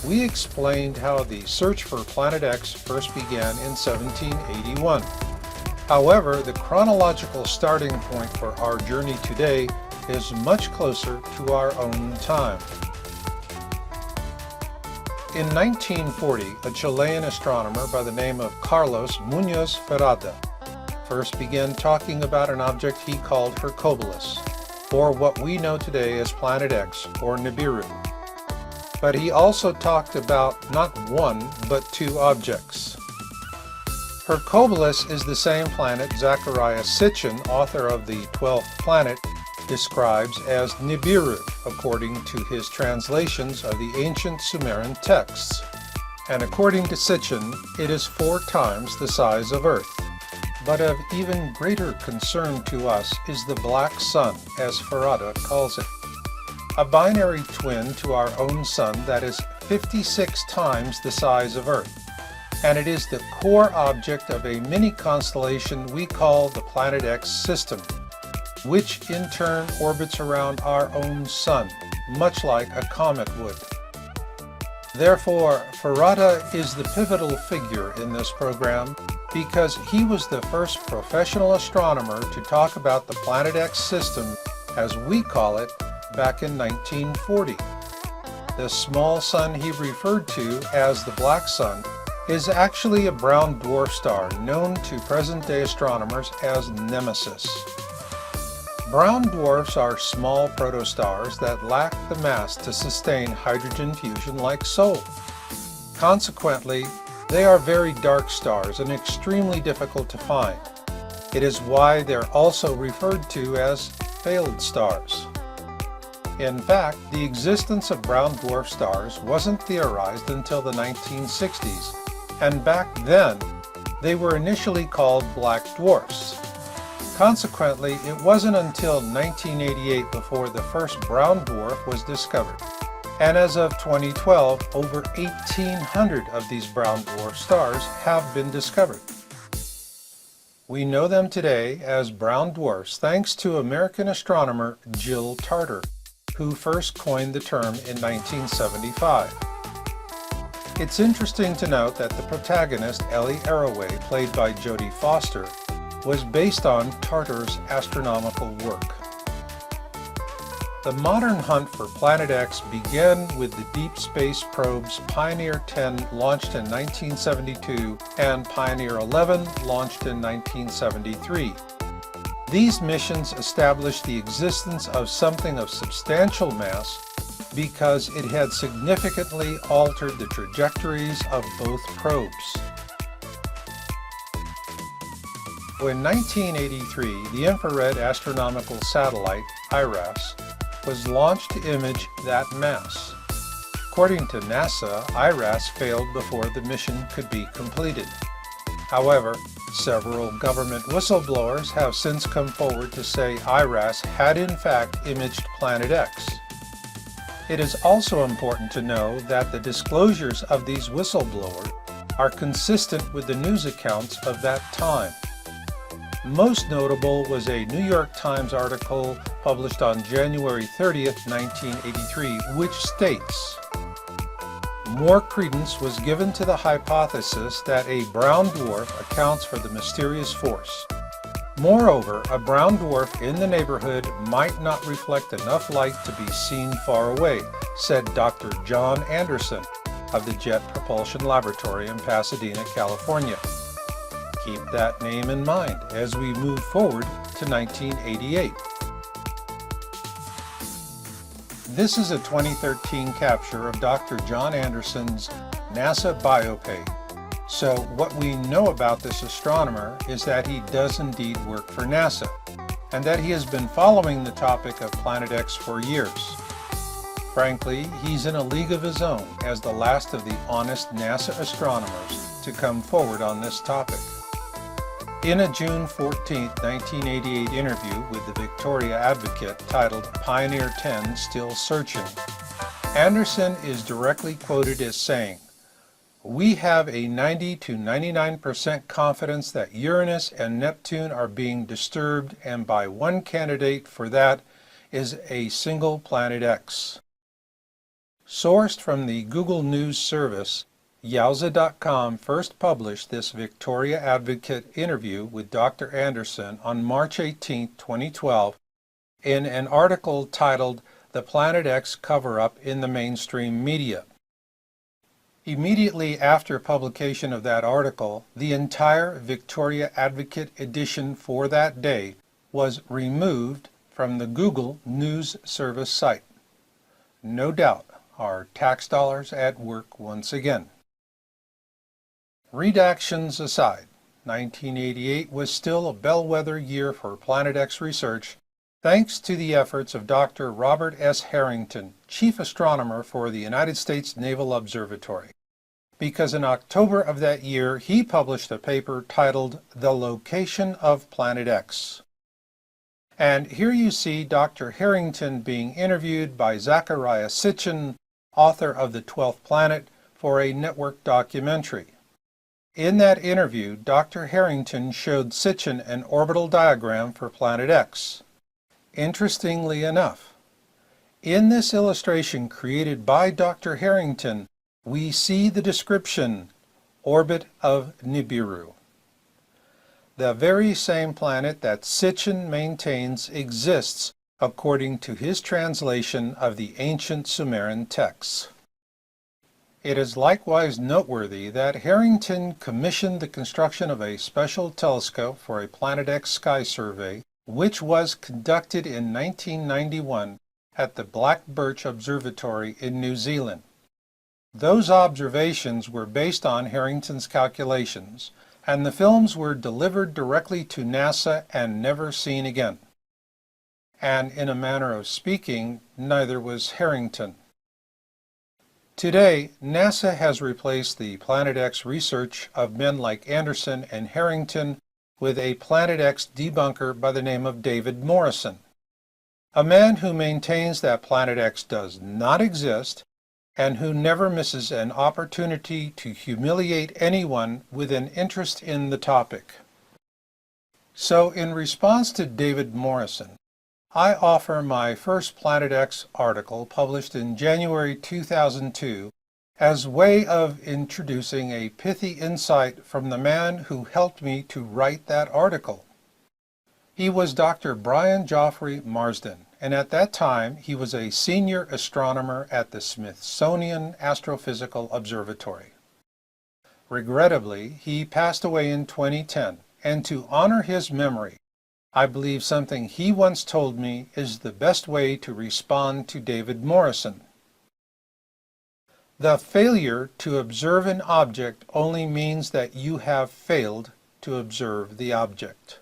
we explained how the search for Planet X first began in 1781. However, the chronological starting point for our journey today is much closer to our own time. In 1940, a Chilean astronomer by the name of Carlos Muñoz Ferrada first began talking about an object he called Hercobulus, or what we know today as Planet X or Nibiru. But he also talked about not one, but two objects. Hercobulus is the same planet Zecharia Sitchin, author of the 12th planet, describes as Nibiru, according to his translations of the ancient Sumerian texts. And according to Sitchin, it is 4 times the size of Earth. But of even greater concern to us is the Black Sun, as Ferrada calls it, a binary twin to our own Sun that is 56 times the size of Earth, and it is the core object of a mini-constellation we call the Planet X system, which in turn orbits around our own Sun, much like a comet would. Therefore, Ferrada is the pivotal figure in this program because he was the first professional astronomer to talk about the Planet X system, as we call it, back in 1940. The small sun he referred to as the Black Sun is actually a brown dwarf star known to present-day astronomers as Nemesis. Brown dwarfs are small protostars that lack the mass to sustain hydrogen fusion like Sol. Consequently, they are very dark stars and extremely difficult to find. It is why they're also referred to as failed stars. In fact, the existence of brown dwarf stars wasn't theorized until the 1960s, and back then, they were initially called black dwarfs. Consequently, it wasn't until 1988 before the first brown dwarf was discovered. And as of 2012, over 1,800 of these brown dwarf stars have been discovered. We know them today as brown dwarfs thanks to American astronomer Jill Tarter, who first coined the term in 1975. It's interesting to note that the protagonist, Ellie Arroway, played by Jodie Foster, was based on Tarter's astronomical work. The modern hunt for Planet X began with the deep space probes Pioneer 10 launched in 1972 and Pioneer 11 launched in 1973. These missions established the existence of something of substantial mass because it had significantly altered the trajectories of both probes. In 1983, the infrared astronomical satellite, IRAS, was launched to image that mass. According to NASA, IRAS failed before the mission could be completed. However, several government whistleblowers have since come forward to say IRAS had in fact imaged Planet X. It is also important to know that the disclosures of these whistleblowers are consistent with the news accounts of that time. Most notable was a New York Times article published on January 30th, 1983, which states, "More credence was given to the hypothesis that a brown dwarf accounts for the mysterious force. Moreover, a brown dwarf in the neighborhood might not reflect enough light to be seen far away," said Dr. John Anderson of the Jet Propulsion Laboratory in Pasadena, California. Keep that name in mind as we move forward to 1988. This is a 2013 capture of Dr. John Anderson's NASA biopay. So what we know about this astronomer is that he does indeed work for NASA, and that he has been following the topic of Planet X for years. Frankly, he's in a league of his own as the last of the honest NASA astronomers to come forward on this topic. In a June 14, 1988 interview with the Victoria Advocate titled Pioneer 10 Still Searching, Anderson is directly quoted as saying, "We have a 90 to 99% confidence that Uranus and Neptune are being disturbed, and by one candidate for that is a single Planet X." Sourced from the Google News service, Yowza.com first published this Victoria Advocate interview with Dr. Anderson on March 18, 2012, in an article titled "The Planet X Cover-Up in the Mainstream Media." Immediately after publication of that article, the entire Victoria Advocate edition for that day was removed from the Google News Service site. No doubt, our tax dollars at work once again. Redactions aside, 1988 was still a bellwether year for Planet X research, thanks to the efforts of Dr. Robert S. Harrington, chief astronomer for the United States Naval Observatory, because in October of that year he published a paper titled "The Location of Planet X." And here you see Dr. Harrington being interviewed by Zecharia Sitchin, author of The 12th Planet, for a network documentary. In that interview, Dr. Harrington showed Sitchin an orbital diagram for Planet X. Interestingly enough, in this illustration created by Dr. Harrington, we see the description, orbit of Nibiru. The very same planet that Sitchin maintains exists according to his translation of the ancient Sumerian texts. It is likewise noteworthy that Harrington commissioned the construction of a special telescope for a Planet X sky survey, which was conducted in 1991 at the Black Birch Observatory in New Zealand. Those observations were based on Harrington's calculations, and the films were delivered directly to NASA and never seen again. And in a manner of speaking, neither was Harrington. Today, NASA has replaced the Planet X research of men like Anderson and Harrington with a Planet X debunker by the name of David Morrison, a man who maintains that Planet X does not exist and who never misses an opportunity to humiliate anyone with an interest in the topic. So in response to David Morrison, I offer my first Planet X article published in January 2002 as way of introducing a pithy insight from the man who helped me to write that article. He was Dr. Brian Geoffrey Marsden, and at that time he was a senior astronomer at the Smithsonian Astrophysical Observatory. Regrettably, he passed away in 2010, and to honor his memory, I believe something he once told me is the best way to respond to David Morrison. The failure to observe an object only means that you have failed to observe the object.